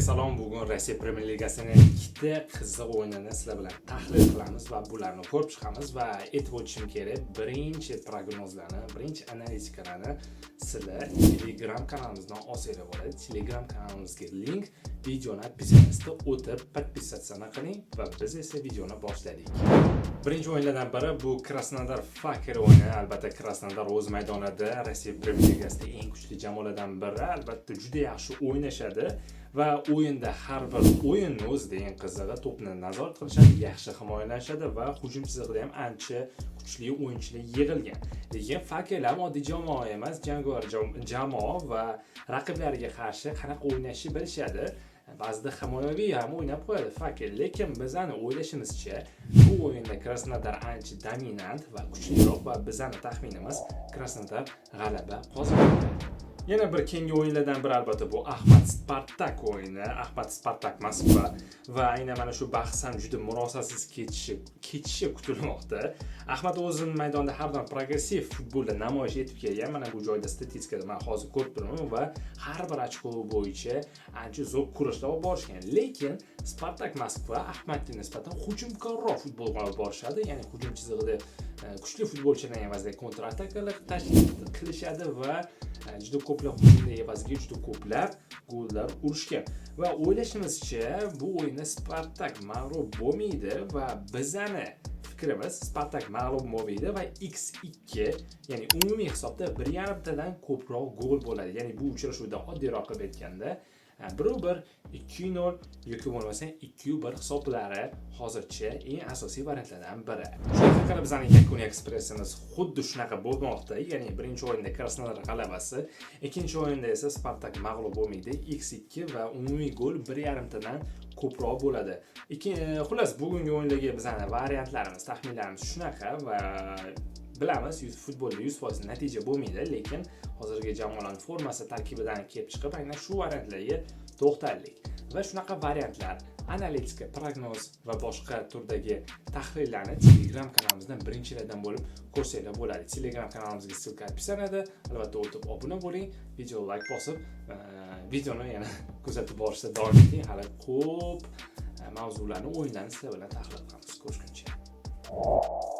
salom. Bugun Rossiya Premyer Ligasining ikkita qiziq o'yinini sizlar bilan tahlil qilamiz va bularni ko'rib chiqamiz va aytib o'tishim kerak, birinchi prognozlarni, birinchi analitikalarni sizlar Telegram kanalimizdan olsanglar bo'ladi. Telegram kanalimizga link videoni opisiyatsida o'tib podpisatsiya qiling va biz esa videoni boshladik. Birinchi o'yinlardan biri bu Krasnodar Faker o'yini. Albatta Krasnodar o'z maydonida Rossiya Premyer Ligasida eng kuchli jamoalardan biri. Albatta juda yaxshi o'ynashadi va o'yinda har bir o'yinni o'zida eng qizig'i to'pni nazorat qilishadi, yaxshi himoyalanishadi va hujum chizig'ida ham ancha kuchli o'yinchilar yig'ilgan. Lekin Fakerlar oddiy jamoa emas, jangovar jamoa va raqiblariga qarshi qanaqa o'ynashni bilishadi. Ba'zida himoyaviy ham o'ynab qo'yadi Faker, lekin bizani o'ylashimizcha bu o'yinda Krasnodar ancha dominant va kuchliroq va bizani taxminimiz Krasnodar g'alaba qozonadi. Yana bir keyingi o'yinlardan biri albatta bu Ahmat Spartak o'yini. Ahmat Spartak Moskva va aynan mana shu bahs ham juda murosasiz kechishi kutilmoqda. Ahmad o'zining maydonda har doim progressiv futbolda namoyish etib kelgan. Mana bu joyda statistikada men hozir ko'rib turaman va har bir ochko bo'yicha ancha zo'r kurashlar olib borishgan. Lekin Spartak Moskva Ahmadga nisbatan hujumkorroq futbol olib borishadi. Ya'ni hujum chizig'ida kuchli futbolchilar evaziga kontra-atakalar tashkil qilishadi va juda ko'plab hujumlar evaziga juda ko'plab gollar urishgan. Va o'ylashimizcha bu o'yinda Spartak mag'lub bo'lmaydi va bizani fikrimiz Spartak mag'lub bo'lmaydi va x2, ya'ni umumiy hisobda 1.5 tadan ko'proq gol bo'ladi. Ya'ni bu uchrashuvda oddiy raqib aytganda 1-1, 2-0 yoki bo'lmasa 2-1 hisoblari hozircha eng asosiy variantlardan biri. Shuning uchun bizning yakuniy ekspressimiz xuddi shunaqa bo'lmoqda. Ya'ni birinchi o'yinda Krasnodar g'alabasi, ikkinchi o'yinda esa Spartak mag'lub bo'lmaydi, x2 va umumiy gol 1.5 tadan ko'proq bo'ladi. Xullas, bugungi o'yindagi bizning variantlarimiz, taxminlarimiz shunaqa va bilamiz, futbolda 100% natija bo'lmaydi, lekin hozirgi jamoalarning formasi tarkibidan kelib chiqib, aynan shu variantlarga to'xtaldik. Va shunaqa variantlar, analitika, prognoz va boshqa turdagi tahlillarni Telegram kanalimizdan birinchilardan bo'lib ko'rsanglar bo'ladi. Telegram kanalimizga ssilka opisiyanada, albatta o'tib obuna bo'ling, video like bosib, videoni yana kuzatib borishda davom eting. Hali ko'p mavzularni, o'yinlarni sizlar bilan tahlil qilamiz. Ko'rishguncha.